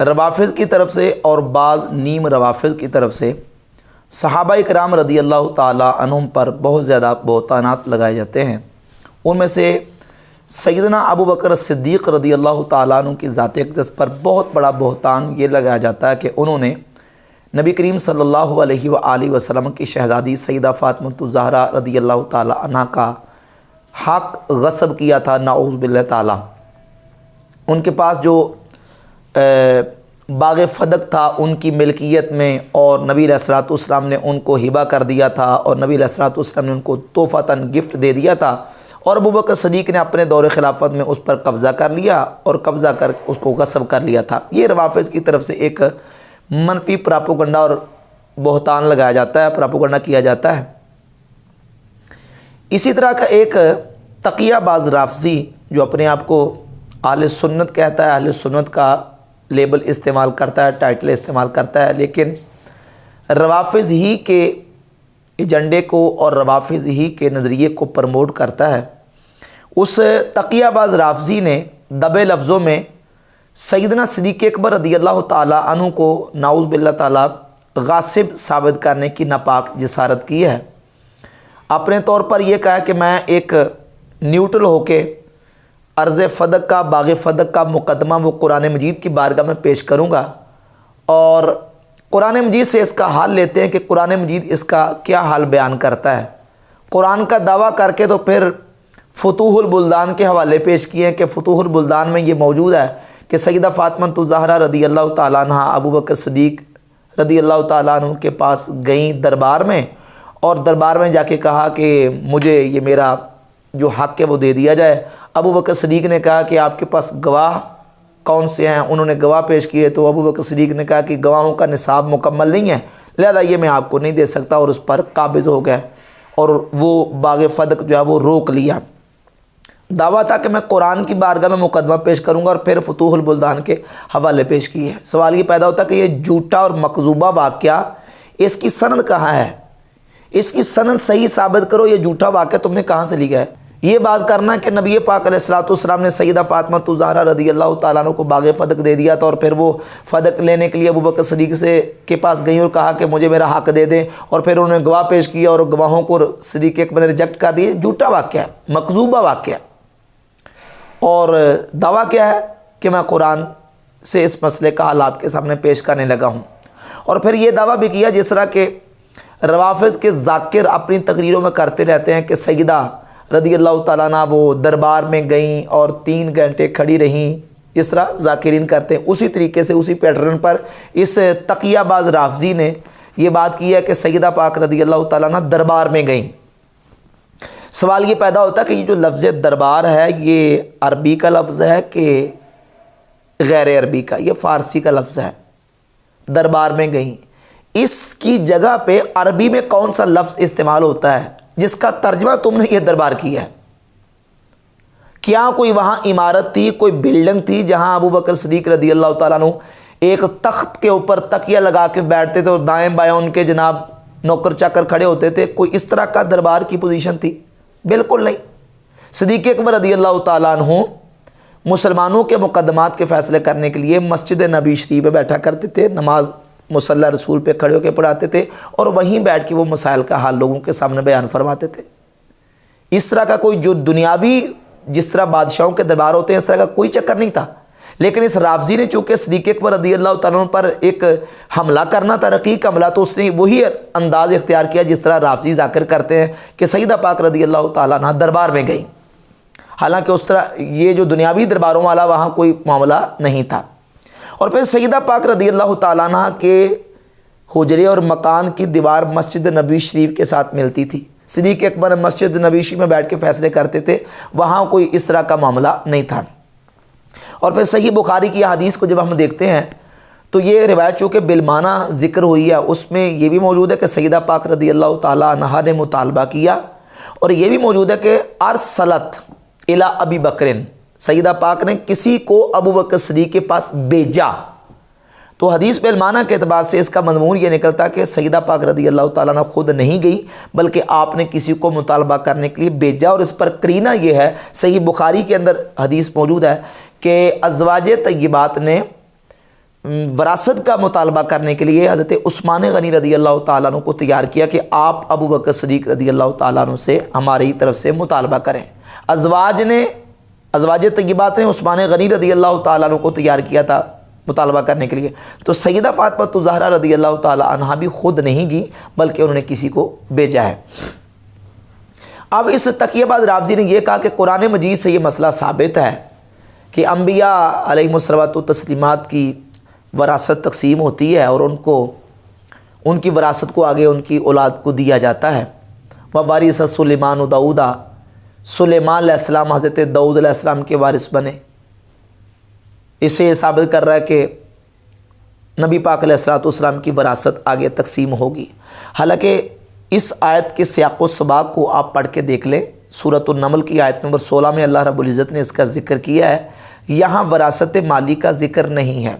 روافض کی طرف سے اور بعض نیم روافض کی طرف سے صحابہ کرام رضی اللہ تعالیٰ عنہم پر بہت زیادہ بہتانات لگائے جاتے ہیں۔ ان میں سے سیدنا ابو بکر صدیق رضی اللہ تعالیٰ عنہ کی ذات اقدس پر بہت بڑا بہتان یہ لگایا جاتا ہے کہ انہوں نے نبی کریم صلی اللہ علیہ وآلہ وسلم کی شہزادی سیدہ فاطمۃ الزہرا رضی اللہ تعالیٰ عنہ کا حق غصب کیا تھا، نعوذ باللہ تعالیٰ۔ ان کے پاس جو باغ فدق تھا ان کی ملکیت میں، اور نبی علیہ الصلوۃ والسلام نے ان کو ہبہ کر دیا تھا، اور نبی علیہ الصلوۃ والسلام نے ان کو تحفتاً گفٹ دے دیا تھا، اور ابو بکر صدیق نے اپنے دور خلافت میں اس پر قبضہ کر لیا اور قبضہ کر اس کو غصب کر لیا تھا۔ یہ روافض کی طرف سے ایک منفی پراپوگنڈا اور بہتان لگایا جاتا ہے، پراپوگنڈا کیا جاتا ہے۔ اسی طرح کا ایک تقیہ باز رافضی جو اپنے آپ کو اہل سنت کہتا ہے، اہل سنت کا لیبل استعمال کرتا ہے، ٹائٹل استعمال کرتا ہے، لیکن روافض ہی کے ایجنڈے کو اور روافض ہی کے نظریے کو پروموٹ کرتا ہے۔ اس تقیہ باز رافضی نے دبے لفظوں میں سیدنا صدیق اکبر رضی اللہ تعالیٰ عنہ کو نعوذ باللہ تعالیٰ غاصب ثابت کرنے کی ناپاک جسارت کی ہے۔ اپنے طور پر یہ کہا کہ میں ایک نیوٹرل ہو کے عرض فدق کا، باغ فدق کا مقدمہ وہ قرآن مجید کی بارگاہ میں پیش کروں گا، اور قرآن مجید سے اس کا حال لیتے ہیں کہ قرآن مجید اس کا کیا حال بیان کرتا ہے۔ قرآن کا دعویٰ کر کے تو پھر فتوح البلدان کے حوالے پیش کیے ہیں کہ فتوح البلدان میں یہ موجود ہے کہ سیدہ فاطمۃ الزہرا رضی اللہ تعالیٰ عنہ ابو بکر صدیق رضی اللہ تعالیٰ عنہ کے پاس گئیں دربار میں، اور دربار میں جا کے کہا کہ مجھے یہ میرا جو حق ہے وہ دے دیا جائے۔ ابو بکر صدیق نے کہا کہ آپ کے پاس گواہ کون سے ہیں؟ انہوں نے گواہ پیش کیے، تو ابو بکر صدیق نے کہا کہ گواہوں کا نصاب مکمل نہیں ہے، لہذا یہ میں آپ کو نہیں دے سکتا، اور اس پر قابض ہو گئے اور وہ باغ فدق جو ہے وہ روک لیا۔ دعویٰ تھا کہ میں قرآن کی بارگاہ میں مقدمہ پیش کروں گا، اور پھر فتوح البلدان کے حوالے پیش کیے۔ سوال یہ پیدا ہوتا ہے کہ یہ جھوٹا اور مکذوبہ واقعہ، اس کی سند کہاں ہے؟ اس کی سند صحیح ثابت کرو، یہ جھوٹا واقعہ تم نے کہاں سے لیا ہے؟ یہ بات کرنا کہ نبی پاک علیہ الصلوۃ والسلام نے سیدہ فاطمۃ الزہرا رضی اللہ تعالیٰ عنہ کو باغ فدق دے دیا تھا، اور پھر وہ فدق لینے کے لیے ابو بکر صدیق کے پاس گئیں اور کہا کہ مجھے میرا حق دے دیں، اور پھر انہوں نے گواہ پیش کیا اور گواہوں کو صدیق اکبر نے ریجیکٹ کر دیے۔ جھوٹا واقعہ ہے، مکذوبہ واقعہ ہے، اور دعویٰ کیا ہے کہ میں قرآن سے اس مسئلے کا حل آپ کے سامنے پیش کرنے لگا ہوں۔ اور پھر یہ دعویٰ بھی کیا جس طرح کہ روافض کے ذاکر اپنی تقریروں میں کرتے رہتے ہیں کہ سیدہ رضی اللہ تعالیٰ عنہ وہ دربار میں گئیں اور 3 گھنٹے کھڑی رہیں، اس طرح ذاکرین کرتے ہیں۔ اسی طریقے سے اسی پیٹرن پر اس تقیہ باز رافضی نے یہ بات کی ہے کہ سیدہ پاک رضی اللہ تعالیٰ عنہ دربار میں گئیں۔ سوال یہ پیدا ہوتا ہے کہ یہ جو لفظ دربار ہے یہ عربی کا لفظ ہے کہ غیر عربی کا؟ یہ فارسی کا لفظ ہے۔ دربار میں گئیں، اس کی جگہ پہ عربی میں کون سا لفظ استعمال ہوتا ہے جس کا ترجمہ تم نے یہ دربار کیا ہے؟ کیا کوئی وہاں عمارت تھی، کوئی بلڈنگ تھی جہاں ابو بکر صدیق رضی اللہ تعالیٰ عنہ ایک تخت کے اوپر تکیہ لگا کے بیٹھتے تھے اور دائیں بائیں ان کے جناب نوکر چاکر کھڑے ہوتے تھے؟ کوئی اس طرح کا دربار کی پوزیشن تھی؟ بالکل نہیں۔ صدیق اکبر رضی اللہ تعالیٰ عنہ مسلمانوں کے مقدمات کے فیصلے کرنے کے لیے مسجد نبی شریف میں بیٹھا کرتے تھے، نماز مصلی رسول پہ کھڑے ہو کے پڑھاتے تھے، اور وہیں بیٹھ کے وہ مسائل کا حال لوگوں کے سامنے بیان فرماتے تھے۔ اس طرح کا کوئی جو دنیاوی جس طرح بادشاہوں کے دربار ہوتے ہیں اس طرح کا کوئی چکر نہیں تھا۔ لیکن اس رافضی نے چونکہ صدیق اکبر رضی اللہ تعالیٰ عنہ پر ایک حملہ کرنا تھا، رقیق حملہ، تو اس نے وہی انداز اختیار کیا جس طرح رافضی ذاکر کرتے ہیں کہ سیدہ پاک رضی اللہ تعالیٰ عنہ دربار میں گئیں، حالانکہ اس طرح یہ جو دنیاوی درباروں والا وہاں کوئی معاملہ نہیں تھا۔ اور پھر سیدہ پاک رضی اللہ تعالیٰ عنہ کے حجرے اور مکان کی دیوار مسجد نبی شریف کے ساتھ ملتی تھی۔ صدیق اکبر مسجد نبی شریف میں بیٹھ کے فیصلے کرتے تھے، وہاں کوئی اس طرح کا معاملہ نہیں تھا۔ اور پھر صحیح بخاری کی حدیث کو جب ہم دیکھتے ہیں تو یہ روایت چونکہ بالمعنی ذکر ہوئی ہے، اس میں یہ بھی موجود ہے کہ سیدہ پاک رضی اللہ تعالیٰ عنہا نے مطالبہ کیا، اور یہ بھی موجود ہے کہ ارسلت الی ابی بکر، سیدہ پاک نے کسی کو ابو بکر صدیق کے پاس بھیجا۔ تو حدیث بالمعنی کے اعتبار سے اس کا مضمون یہ نکلتا کہ سیدہ پاک رضی اللہ تعالیٰ عنہ خود نہیں گئی بلکہ آپ نے کسی کو مطالبہ کرنے کے لیے بھیجا، اور اس پر قرینہ یہ ہے، صحیح بخاری کے اندر حدیث موجود ہے کہ ازواج طیبات نے وراثت کا مطالبہ کرنے کے لیے حضرت عثمان غنی رضی اللہ تعالیٰ عنہ کو تیار کیا کہ آپ ابو بکر صدیق رضی اللہ تعالیٰ عنہ سے ہماری طرف سے مطالبہ کریں۔ ازواج طیبات نے عثمان غنی رضی اللہ تعالیٰ عنہ کو تیار کیا تھا مطالبہ کرنے کے لیے، تو سیدہ فاطمہ الزہرا رضی اللہ تعالیٰ عنہا بھی خود نہیں گئی بلکہ انہوں نے کسی کو بھیجا ہے۔ اب اس تقیہ باز رافضی نے یہ کہا کہ قرآن مجید سے یہ مسئلہ ثابت ہے کہ انبیاء علیہم الصلوۃ والتسلیمات کی وراثت تقسیم ہوتی ہے اور ان کی وراثت کو آگے ان کی اولاد کو دیا جاتا ہے۔ ووارث سلیمان و داؤد، سلیمان علیہ السلام حضرت داؤد علیہ السلام کے وارث بنے۔ اسے یہ ثابت کر رہا ہے کہ نبی پاک علیہ السلام کی وراثت آگے تقسیم ہوگی۔ حالانکہ اس آیت کے سیاق و سباق کو آپ پڑھ کے دیکھ لیں، سورۃ النمل کی آیت نمبر 16 میں اللہ رب العزت نے اس کا ذکر کیا ہے۔ یہاں وراثت مالی کا ذکر نہیں ہے،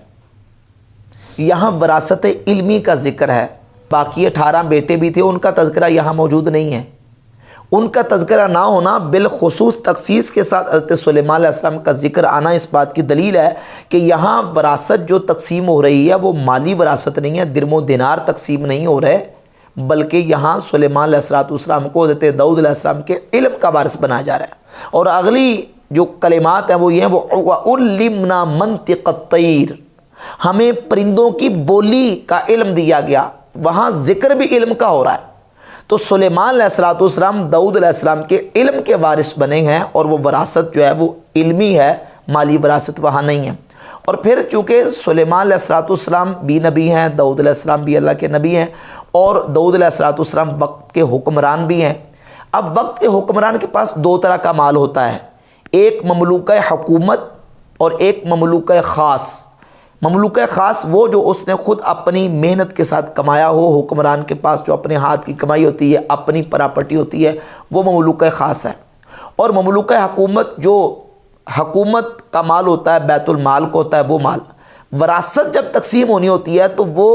یہاں وراثت علمی کا ذکر ہے۔ باقی 18 بیٹے بھی تھے، ان کا تذکرہ یہاں موجود نہیں ہے۔ ان کا تذکرہ نہ ہونا بالخصوص تخصیص کے ساتھ حضرت سلیمان علیہ السلام کا ذکر آنا اس بات کی دلیل ہے کہ یہاں وراثت جو تقسیم ہو رہی ہے وہ مالی وراثت نہیں ہے، درم و دینار تقسیم نہیں ہو رہے، بلکہ یہاں سلیمان علیہ السلام کو حضرت داؤد علیہ السلام کے علم کا وارث بنایا جا رہا ہے۔ اور اگلی جو کلمات ہیں وہ یہ ہیں، وَعُلِّمْنَا مَنْطِقَ الطَّيْرِ، ہمیں پرندوں کی بولی کا علم دیا گیا، وہاں ذکر بھی علم کا ہو رہا ہے۔ تو سلیمان علیہ السلام داؤد علیہ السلام کے علم کے وارث بنے ہیں، اور وہ وراثت جو ہے وہ علمی ہے، مالی وراثت وہاں نہیں ہے۔ اور پھر چونکہ سلیمان علیہ السلام بھی نبی ہیں، داؤد علیہ السلام بھی اللہ کے نبی ہیں، اور داؤد علیہ السلام وقت کے حکمران بھی ہیں۔ اب وقت کے حکمران کے پاس دو طرح کا مال ہوتا ہے، ایک مملوکہ حکومت اور ایک مملوکہ خاص۔ مملوکہ خاص وہ جو اس نے خود اپنی محنت کے ساتھ کمایا ہو، حکمران کے پاس جو اپنے ہاتھ کی کمائی ہوتی ہے، اپنی پراپرٹی ہوتی ہے، وہ مملوکہ خاص ہے۔ اور مملوکہ حکومت جو حکومت کا مال ہوتا ہے، بیت المال کو ہوتا ہے وہ مال۔ وراثت جب تقسیم ہونی ہوتی ہے تو وہ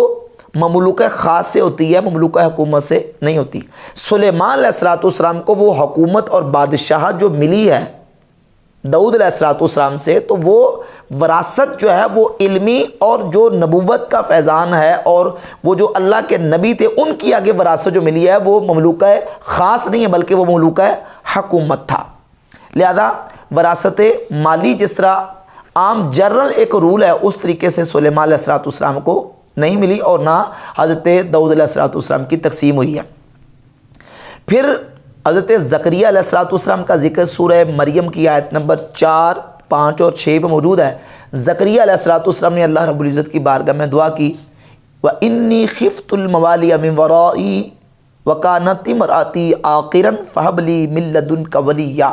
مملوکہ خاص سے ہوتی ہے، مملوکہ حکومت سے نہیں ہوتی۔ سلیمان علیہ السلام کو وہ حکومت اور بادشاہت جو ملی ہے داؤد علیہ السلام سے، تو وہ وراثت جو ہے وہ علمی اور جو نبوت کا فیضان ہے، اور وہ جو اللہ کے نبی تھے ان کی آگے وراثت جو ملی ہے وہ مملوکہ خاص نہیں ہے بلکہ وہ مملوکہ حکومت تھا۔ لہذا وراثت مالی جس طرح عام جنرل ایک رول ہے، اس طریقے سے سلیمان علیہ السلام کو نہیں ملی، اور نہ حضرت داؤد علیہ السلام کی تقسیم ہوئی ہے۔ پھر حضرت زکریا علیہ السلام کا ذکر سورہ مریم کی آیت نمبر 4، 5 اور 6 میں موجود ہے۔ زکریا علیہ السلام نے اللہ رب العزت کی بارگاہ میں دعا کی، وَإِنِّي خِفْتُ الْمَوَالِيَ مِنْ وَرَائِي وَكَانَتِ امْرَأَتِي عَاقِرًا فَهَبْ لِي مِن لَّدُنْكَ وَلِيًّا۔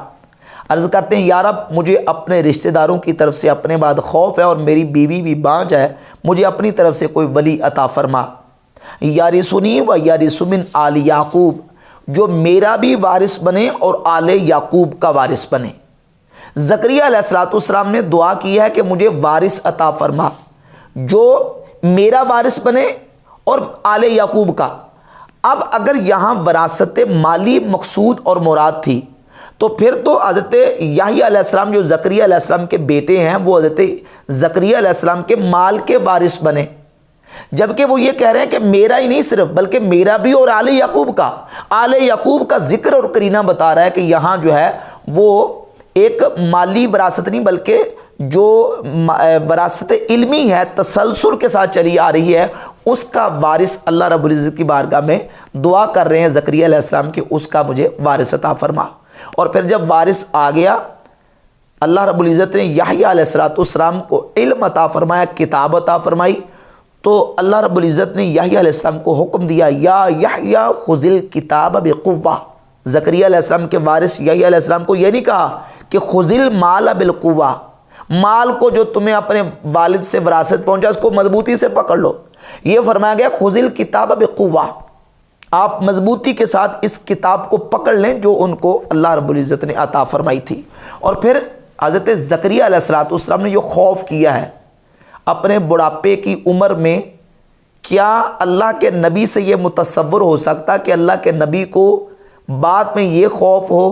عرض کرتے ہیں، یا رب مجھے اپنے رشتہ داروں کی طرف سے اپنے بعد خوف ہے، اور میری بیوی بھی بانجھ ہے، مجھے اپنی طرف سے کوئی ولی عطا فرما۔ یارثنی و یارث من آل یعقوب، جو میرا بھی وارث بنے اور آل یعقوب کا وارث بنے۔ زکریا علیہ السلام نے دعا کی ہے کہ مجھے وارث عطا فرما جو میرا وارث بنے اور آل یعقوب کا۔ اب اگر یہاں وراثت مالی مقصود اور مراد تھی تو پھر تو حضرت یحییٰ علیہ السلام جو زکریا علیہ السلام کے بیٹے ہیں وہ حضرت زکریا علیہ السلام کے مال کے وارث بنے، جبکہ وہ یہ کہہ رہے ہیں کہ میرا ہی نہیں صرف بلکہ میرا بھی اور آل یعقوب کا۔ آل یعقوب کا ذکر اور قرینہ بتا رہا ہے کہ یہاں جو ہے وہ ایک مالی وراثت نہیں بلکہ جو وراثت علمی ہے، تسلسل کے ساتھ چلی آ رہی ہے، اس کا وارث اللہ رب العزت کی بارگاہ میں دعا کر رہے ہیں زکریا علیہ السلام کہ اس کا مجھے وارث عطا فرما۔ اور پھر جب وارث آ گیا، اللہ رب العزت نے یحییٰ علیہ السلام کو علم عطا فرمایا، کتاب عطا فرمائی، تو اللہ رب العزت نے یحییٰ علیہ السلام کو حکم دیا، یا یحییٰ خذ الکتاب بقوہ۔ زکریا علیہ السلام کے وارث یحییٰ علیہ السلام کو یہ نہیں کہا کہ خذ المال بالقوہ، مال کو جو تمہیں اپنے والد سے وراثت پہنچا اس کو مضبوطی سے پکڑ لو۔ یہ فرمایا گیا خذ الکتاب بقوہ، آپ مضبوطی کے ساتھ اس کتاب کو پکڑ لیں جو ان کو اللہ رب العزت نے عطا فرمائی تھی۔ اور پھر حضرت زکریا علیہ السلام نے جو خوف کیا ہے اپنے بڑھاپے کی عمر میں، کیا اللہ کے نبی سے یہ متصور ہو سکتا کہ اللہ کے نبی کو بعد میں یہ خوف ہو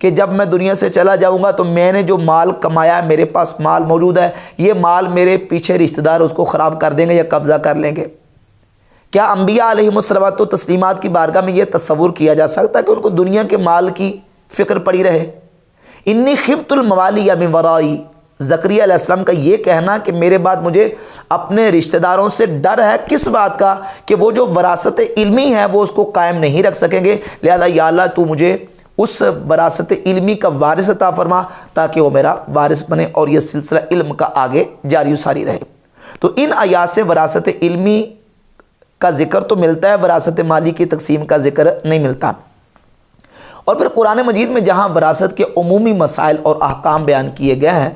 کہ جب میں دنیا سے چلا جاؤں گا تو میں نے جو مال کمایا ہے، میرے پاس مال موجود ہے، یہ مال میرے پیچھے رشتہ دار اس کو خراب کر دیں گے یا قبضہ کر لیں گے؟ کیا انبیاء علیہم الصلوات و تسلیمات کی بارگاہ میں یہ تصور کیا جا سکتا ہے کہ ان کو دنیا کے مال کی فکر پڑی رہے؟ انی خفت الموالی من ورائی، زکریا علیہ السلام کا یہ کہنا کہ میرے بعد مجھے اپنے رشتہ داروں سے ڈر ہے، کس بات کا؟ کہ وہ جو وراثت علمی ہے وہ اس کو قائم نہیں رکھ سکیں گے، لہذا یا اللہ تو مجھے اس وراثت علمی کا وارث عطا فرما تاکہ وہ میرا وارث بنے اور یہ سلسلہ علم کا آگے جاری و ساری رہے۔ تو ان آیات سے وراثت علمی کا ذکر تو ملتا ہے، وراثت مالی کی تقسیم کا ذکر نہیں ملتا۔ اور پھر قرآن مجید میں جہاں وراثت کے عمومی مسائل اور احکام بیان کیے گئے ہیں،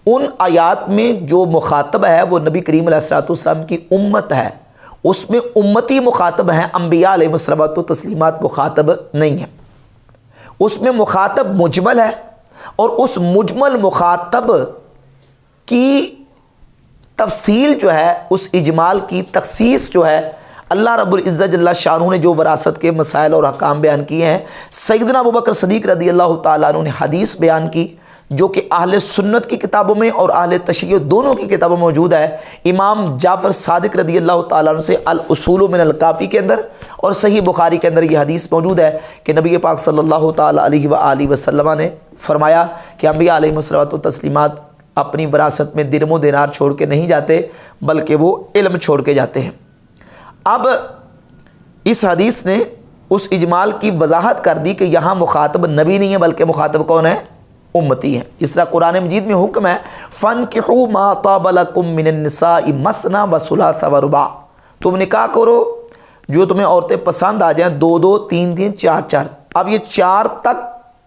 ان آیات میں جو مخاطب ہے وہ نبی کریم علیہ الصلوۃ والسلام کی امت ہے، اس میں امتی مخاطب ہیں، انبیاء علیہ الصلوۃ والتسلیمات مخاطب نہیں ہیں۔ اس میں مخاطب مجمل ہے، اور اس مجمل مخاطب کی تفصیل جو ہے، اس اجمال کی تخصیص جو ہے، اللہ رب العزت جل شانہ نے جو وراثت کے مسائل اور احکام بیان کیے ہیں، سیدنا ابوبکر صدیق رضی اللہ تعالیٰ عنہ نے حدیث بیان کی جو کہ اہل سنت کی کتابوں میں اور اہل تشیع دونوں کی کتابوں میں موجود ہے۔ امام جعفر صادق رضی اللہ تعالیٰ عنہ سے الاصول من الکافی کے اندر اور صحیح بخاری کے اندر یہ حدیث موجود ہے کہ نبی پاک صلی اللہ تعالیٰ علیہ وآلہ وسلم نے فرمایا کہ انبیاء علیہم الصلوۃ والتسلیمات اپنی وراثت میں درم و دینار چھوڑ کے نہیں جاتے بلکہ وہ علم چھوڑ کے جاتے ہیں۔ اب اس حدیث نے اس اجمال کی وضاحت کر دی کہ یہاں مخاطب نبی نہیں ہے بلکہ مخاطب کون ہے؟ امتی ہے۔ اس طرح قرآن مجید میں حکم ہے فَانْكِحُوا مَا طَابَ لَكُم مِّنَ النِّسَاءِ مَثْنَىٰ وَثُلَاثَ وَرُبَاع، تم نکاح کرو جو تمہیں عورتیں پسند آ جائیں، 2 2 3 3 4 4۔ اب یہ 4 تک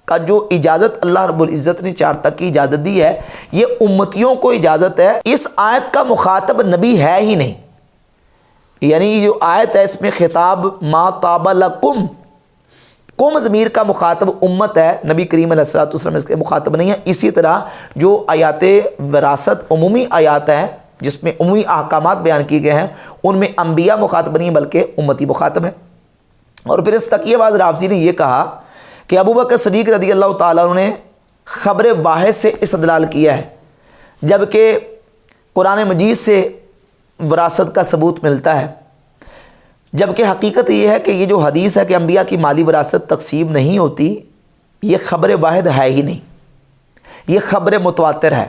کا جو اجازت اللہ رب العزت نے 4 تک کی اجازت دی ہے، یہ امتیوں کو اجازت ہے۔ اس آیت کا مخاطب نبی ہے ہی نہیں، یعنی یہ جو آیت ہے اس میں خطاب ما طاب لکم، قوم ضمیر کا مخاطب امت ہے، نبی کریم علیہ الصلوۃ والسلام اس کے مخاطب نہیں ہے۔ اسی طرح جو آیات وراثت عمومی آیات ہیں جس میں عمومی احکامات بیان کیے گئے ہیں، ان میں انبیاء مخاطب نہیں بلکہ امتی مخاطب ہے۔ اور پھر اس تقیہ باز رافضی نے یہ کہا کہ ابوبکر صدیق رضی اللہ تعالیٰ عنہ نے خبر واحد سے استدلال کیا ہے، جبکہ قرآن مجید سے وراثت کا ثبوت ملتا ہے، جبکہ حقیقت یہ ہے کہ یہ جو حدیث ہے کہ انبیاء کی مالی وراثت تقسیم نہیں ہوتی، یہ خبر واحد ہے ہی نہیں، یہ خبر متواتر ہے۔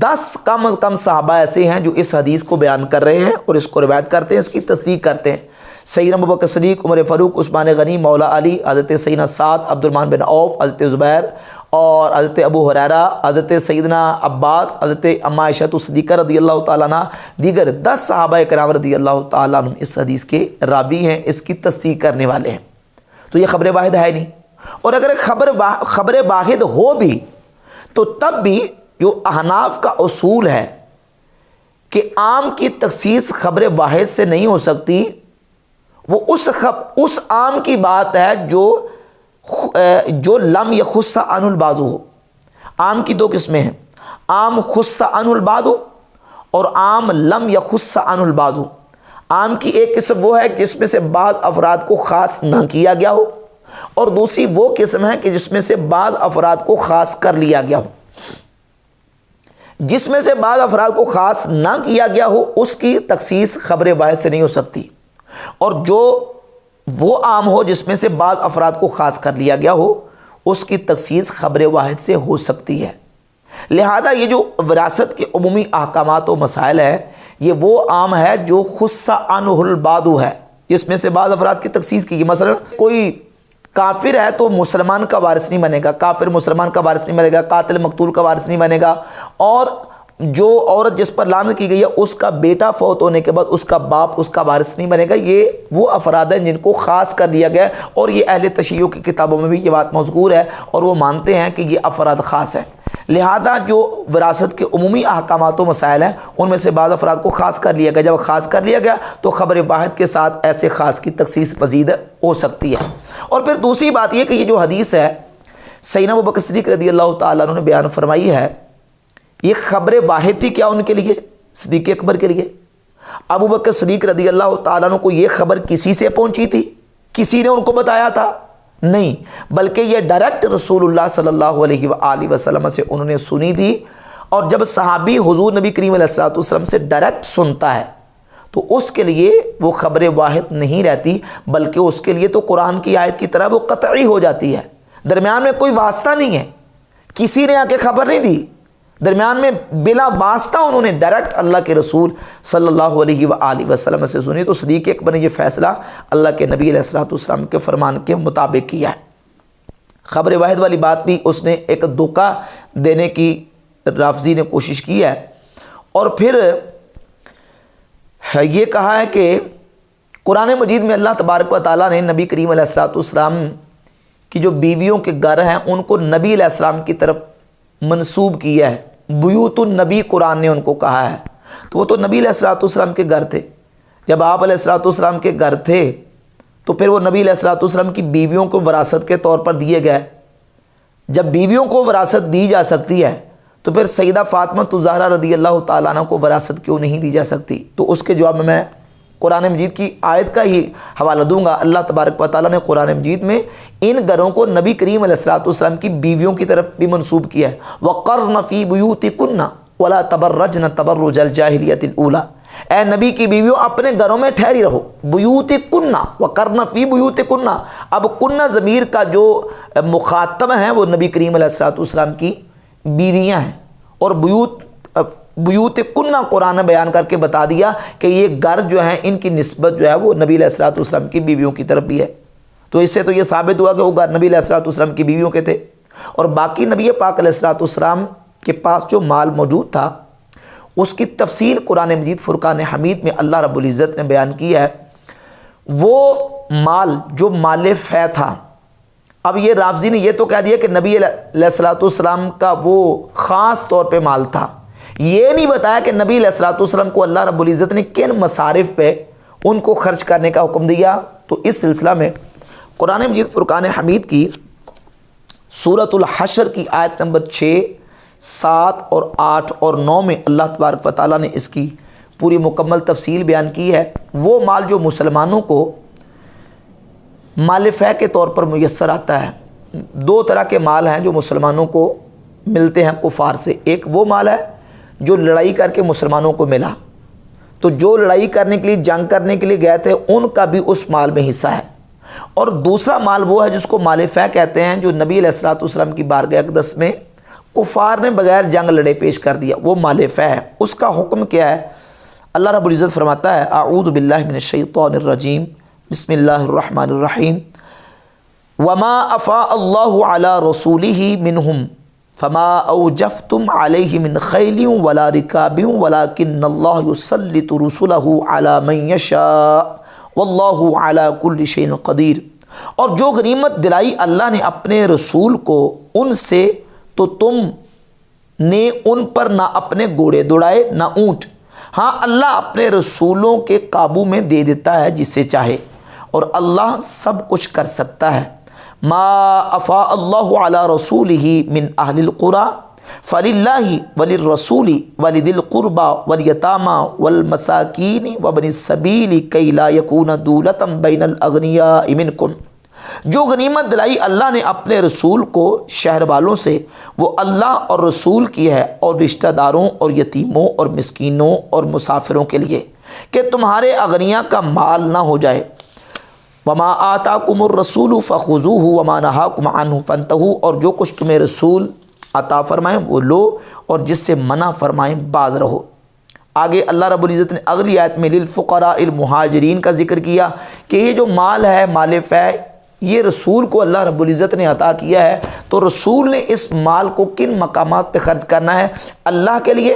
10 کم از کم صحابہ ایسے ہیں جو اس حدیث کو بیان کر رہے ہیں اور اس کو روایت کرتے ہیں، اس کی تصدیق کرتے ہیں۔ سیدنا ابوبکر صدیق، عمر فاروق، عثمان غنی، مولا علی، حضرت سیدنا سعد، عبد الرحمن بن عوف، حضرت زبیر اور حضرت ابو ہریرہ، حضرت سیدنا عباس، حضرت اما عائشہ صدیقہ رضی اللہ تعالیٰ عنہ، دیگر 10 صحابہ کرام رضی اللہ تعالیٰ عنہ اس حدیث کے راوی ہیں، اس کی تصدیق کرنے والے ہیں۔ تو یہ خبر واحد ہے نہیں، اور اگر خبر واحد ہو بھی تو تب بھی جو احناف کا اصول ہے کہ عام کی تخصیص خبر واحد سے نہیں ہو سکتی، وہ اس عام کی بات ہے جو لم یخص عنہ البعض ہو۔ عام کی 2 قسمیں ہیں، عام خص عنہ البعض اور عام لم یخص عنہ البعض۔ عام کی ایک قسم وہ ہے جس میں سے بعض افراد کو خاص نہ کیا گیا ہو، اور دوسری وہ قسم ہے کہ جس میں سے بعض افراد کو خاص کر لیا گیا ہو۔ جس میں سے بعض افراد کو خاص نہ کیا گیا ہو اس کی تخصیص خبر واحد سے نہیں ہو سکتی، اور جو وہ عام ہو جس میں سے بعض افراد کو خاص کر لیا گیا ہو اس کی تخصیص خبر واحد سے ہو سکتی ہے۔ لہذا یہ جو وراثت کے عمومی احکامات و مسائل ہے، یہ وہ عام ہے جو خص عنہ البعض ہے، جس میں سے بعض افراد کی تخصیص کی گئی۔ مثلا کوئی کافر ہے تو مسلمان کا وارث نہیں بنے گا، کافر مسلمان کا وارث نہیں بنے گا، قاتل مقتول کا وارث نہیں بنے گا، اور جو عورت جس پر لعنت کی گئی ہے اس کا بیٹا فوت ہونے کے بعد اس کا باپ اس کا وارث نہیں بنے گا۔ یہ وہ افراد ہیں جن کو خاص کر لیا گیا ہے، اور یہ اہل تشیع کی کتابوں میں بھی یہ بات مذکور ہے، اور وہ مانتے ہیں کہ یہ افراد خاص ہیں۔ لہذا جو وراثت کے عمومی احکامات و مسائل ہیں ان میں سے بعض افراد کو خاص کر لیا گیا، جب خاص کر لیا گیا تو خبر واحد کے ساتھ ایسے خاص کی تخصیص مزید ہو سکتی ہے۔ اور پھر دوسری بات یہ کہ یہ جو حدیث ہے سیدنا ابوبکر صدیق رضی اللہ تعالیٰ عنہ نے بیان فرمائی ہے، یہ خبر واحد تھی کیا ان کے لیے؟ صدیق اکبر کے لیے۔ ابوبکر صدیق رضی اللہ تعالیٰ عنہ کو یہ خبر کسی سے پہنچی تھی؟ کسی نے ان کو بتایا تھا؟ نہیں، بلکہ یہ ڈائریکٹ رسول اللہ صلی اللہ علیہ وآلہ وسلم سے انہوں نے سنی تھی۔ اور جب صحابی حضور نبی کریم علیہ الصلوۃ والسلام سے ڈائریکٹ سنتا ہے تو اس کے لیے وہ خبر واحد نہیں رہتی، بلکہ اس کے لیے تو قرآن کی آیت کی طرح وہ قطعی ہو جاتی ہے، درمیان میں کوئی واسطہ نہیں ہے، کسی نے آ کے خبر نہیں دی، درمیان میں بلا واسطہ انہوں نے ڈائریکٹ اللہ کے رسول صلی اللہ علیہ وآلہ وسلم سے سنی۔ تو صدیق اکبر نے یہ فیصلہ اللہ کے نبی علیہ الصلوۃ والسلام کے فرمان کے مطابق کیا ہے۔ خبر واحد والی بات بھی اس نے ایک دھوکہ دینے کی رافضی نے کوشش کی ہے، اور پھر یہ کہا ہے کہ قرآن مجید میں اللہ تبارک و تعالیٰ نے نبی کریم علیہ الصلوۃ والسلام کی جو بیویوں کے گھر ہیں ان کو نبی علیہ السلام کی طرف منسوب کیا ہے، بیوت النبی قرآن نے ان کو کہا ہے، تو وہ تو نبی علیہ الصلوۃ والسلام کے گھر تھے۔ جب آپ علیہ الصلوۃ والسلام کے گھر تھے تو پھر وہ نبی علیہ الصلوۃ والسلام کی بیویوں کو وراثت کے طور پر دیے گئے۔ جب بیویوں کو وراثت دی جا سکتی ہے تو پھر سیدہ فاطمہ الزہرا رضی اللہ تعالیٰ عنہ کو وراثت کیوں نہیں دی جا سکتی؟ تو اس کے جواب میں قرآن مجید کی آیت کا ہی حوالہ دوں گا۔ اللہ تبارک و تعالیٰ نے قرآن مجید میں ان گھروں کو نبی کریم علیہ الصلوۃ والسلام کی بیویوں کی طرف بھی منسوب کیا ہے۔ وَقَرْنَ فِي بُيُوتِكُنَّ وَلَا تَبَرَّجْنَ تَبَرُّجَ الْجَاهِلِيَّةِ الْأُولَىٰ، اے نبی کی بیویوں اپنے گھروں میں ٹھہری رہو۔ بیوتکن، وقرن فی بیوتکن، اب کنہ ضمیر کا جو مخاطب ہیں وہ نبی کریم علیہ الصلوۃ والسلام کی بیویاں ہیں، اور بیوتکن قرآن بیان کر کے بتا دیا کہ یہ گھر جو ہیں ان کی نسبت جو ہے وہ نبی علیہ الصلوۃ والسلام کی بیویوں کی طرف بھی ہے۔ تو اس سے تو یہ ثابت ہوا کہ وہ گھر نبی علیہ الصلوۃ والسلام کی بیویوں کے تھے۔ اور باقی نبی پاک علیہ الصلوۃ والسلام کے پاس جو مال موجود تھا اس کی تفصیل قرآن مجید فرقان حمید میں اللہ رب العزت نے بیان کی ہے۔ وہ مال جو مال فے تھا، اب یہ رافضی نے یہ تو کہہ دیا کہ نبی علیہ الصلوۃ والسلام کا وہ خاص طور پہ مال تھا، یہ نہیں بتایا کہ نبی علیہ الصلوۃ والسلام کو اللہ رب العزت نے کن مصارف پہ ان کو خرچ کرنے کا حکم دیا۔ تو اس سلسلہ میں قرآن مجید فرقان حمید کی سورۃ الحشر کی آیت نمبر 6، 7 اور 8 اور 9 میں اللہ تبارک و تعالیٰ نے اس کی پوری مکمل تفصیل بیان کی ہے۔ وہ مال جو مسلمانوں کو مال فے کے طور پر میسر آتا ہے، دو طرح کے مال ہیں جو مسلمانوں کو ملتے ہیں کفار سے۔ ایک وہ مال ہے جو لڑائی کر کے مسلمانوں کو ملا، تو جو لڑائی کرنے کے لیے جنگ کرنے کے لیے گئے تھے ان کا بھی اس مال میں حصہ ہے۔ اور دوسرا مال وہ ہے جس کو مال فے کہتے ہیں، جو نبی علیہ الصلوۃ والسلام کی بارگاہ اقدس میں کفار نے بغیر جنگ لڑے پیش کر دیا، وہ مال فے ہے۔ اس کا حکم کیا ہے؟ اللہ رب العزت فرماتا ہے اعوذ باللہ من الشیطان الرجیم، بسم اللہ الرحمن الرحیم، وما افاء اللہ علی رسولہ منہم فما اوجفتم علیہ من خیل ولا رکاب ولکن اللہ یسلط رسلہ علی من یشاء واللہ علی کل شیء قدیر۔ اور جو غنیمت دلائی اللہ نے اپنے رسول کو ان سے، تو تم نے ان پر نہ اپنے گھوڑے دوڑائے نہ اونٹ، ہاں اللہ اپنے رسولوں کے قابو میں دے دیتا ہے جسے چاہے، اور اللہ سب کچھ کر سکتا ہے۔ ما افاء اللہ علی رسولہ من اہل القری فللہ وللرسول ولذی القربى والیتامى والمساکین وابن السبیل کی لا یکون دولۃ بین الاغنیاء منکم۔ جو غنیمت دلائی اللہ نے اپنے رسول کو شہر والوں سے، وہ اللہ اور رسول کی ہے، اور رشتہ داروں اور یتیموں اور مسکینوں اور مسافروں کے لیے، کہ تمہارے اغنیاء کا مال نہ ہو جائے۔ وما آتاکم الرسول فخذوہ وما نہاکم عنہ فانتہوا، اور جو کچھ تمہیں رسول عطا فرمائیں وہ لو، اور جس سے منع فرمائیں باز رہو۔ آگے اللہ رب العزت نے اگلی آیت میں للفقراء المہاجرین کا ذکر کیا کہ یہ جو مال ہے مال فے، یہ رسول کو اللہ رب العزت نے عطا کیا ہے، تو رسول نے اس مال کو کن مقامات پہ خرچ کرنا ہے؟ اللہ کے لیے،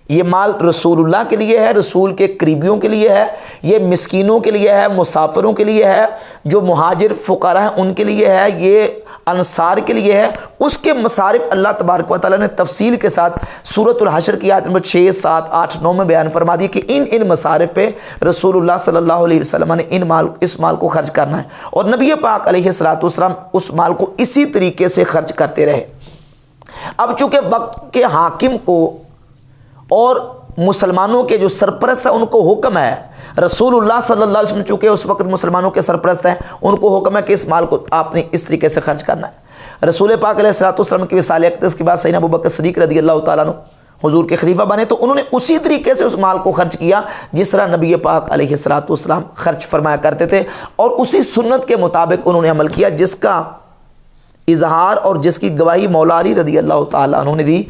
یہ مال رسول اللہ کے لیے ہے، رسول کے قریبیوں کے لیے ہے، یہ مسکینوں کے لیے ہے، مسافروں کے لیے ہے، جو مہاجر فقراء ہیں ان کے لیے ہے، یہ انصار کے لیے ہے۔ اس کے مصارف اللہ تبارک و تعالیٰ نے تفصیل کے ساتھ سورۃ الحشر کی آیت نمبر 6، 7، 8، 9 میں بیان فرما دی کہ ان مصارف پہ رسول اللہ صلی اللہ علیہ وسلم نے اس مال کو خرچ کرنا ہے، اور نبی پاک علیہ الصلوۃ والسلام اس مال کو اسی طریقے سے خرچ کرتے رہے۔ اب چونکہ وقت کے حاکم کو اور مسلمانوں کے جو سرپرست ہیں ان کو حکم ہے، رسول اللہ صلی اللہ علیہ وسلم چونکہ اس وقت مسلمانوں کے سرپرست ہیں، ان کو حکم ہے کہ اس مال کو آپ نے اس طریقے سے خرچ کرنا ہے۔ رسول پاک علیہ الصلوۃ والسلام کی وصال اقدس کے بعد سیدنا ابوبکر صدیق رضی اللہ تعالیٰ عنہ حضور کے خلیفہ بنے، تو انہوں نے اسی طریقے سے اس مال کو خرچ کیا جس طرح نبی پاک علیہ الصلوۃ والسلام خرچ فرمایا کرتے تھے، اور اسی سنت کے مطابق انہوں نے عمل کیا جس کا اظہار اور جس کی گواہی مولا علی رضی اللہ تعالیٰ عنہ نے دی۔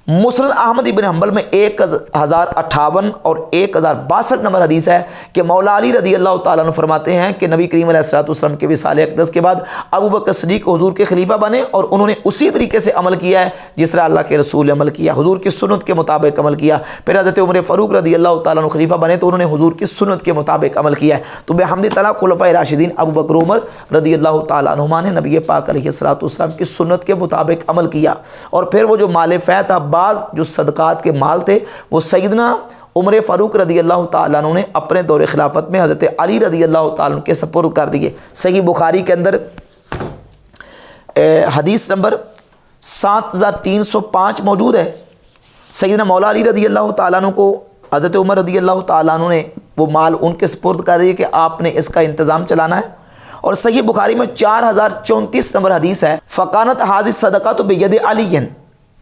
مسند احمد ابن حنبل میں 1058 اور 1062 نمبر حدیث ہے کہ مولا علی رضی اللہ تعالیٰ عنہ فرماتے ہیں کہ نبی کریم علیہ الصلوۃ والسلام کے وصال اقدس کے بعد ابوبکر صدیق حضور کے خلیفہ بنے، اور انہوں نے اسی طریقے سے عمل کیا ہے جس طرح اللہ کے رسول نے عمل کیا، حضور کی سنت کے مطابق عمل کیا۔ پھر حضرت عمر فاروق رضی اللہ تعالیٰ عنہ خلیفہ بنے تو انہوں نے حضور کی سنت کے مطابق عمل کیا ہے۔ تو بحمد تعالیٰ خلفائے راشدین ابوبکر عمر رضی اللہ تعالیٰ عنہما نے نبی پاک علیہ الصلوۃ والسلام کی سنت کے مطابق عمل کیا، اور پھر وہ جو مال فیض تھا، بعض جو صدقات کے مال تھے، وہ سیدنا عمر فاروق رضی اللہ تعالیٰ عنہ نے اپنے دور خلافت میں حضرت علی رضی اللہ تعالیٰ عنہ کے سپرد کر دیے۔ صحیح بخاری کے اندر حدیث نمبر 7305 موجود ہے۔ سیدنا مولا علی رضی اللہ تعالیٰ عنہ کو حضرت عمر رضی اللہ تعالیٰ عنہ نے وہ مال ان کے سپرد کر دیے کہ آپ نے اس کا انتظام چلانا ہے، اور صحیح بخاری میں 4034 نمبر حدیث ہے، فقانت حاضر صدقہ تو بید علی،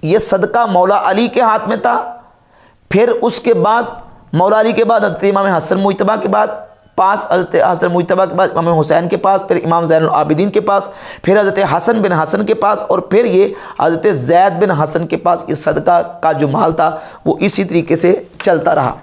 یہ صدقہ مولا علی کے ہاتھ میں تھا، پھر اس کے بعد مولا علی کے بعد حضرت امام حسن مجتبیٰ کے پاس، حضرت حسن مجتبیٰ کے بعد امام حسین کے پاس، پھر امام زین العابدین کے پاس، پھر حضرت حسن بن حسن کے پاس، اور پھر یہ حضرت زید بن حسن کے پاس۔ یہ صدقہ کا جو مال تھا وہ اسی طریقے سے چلتا رہا۔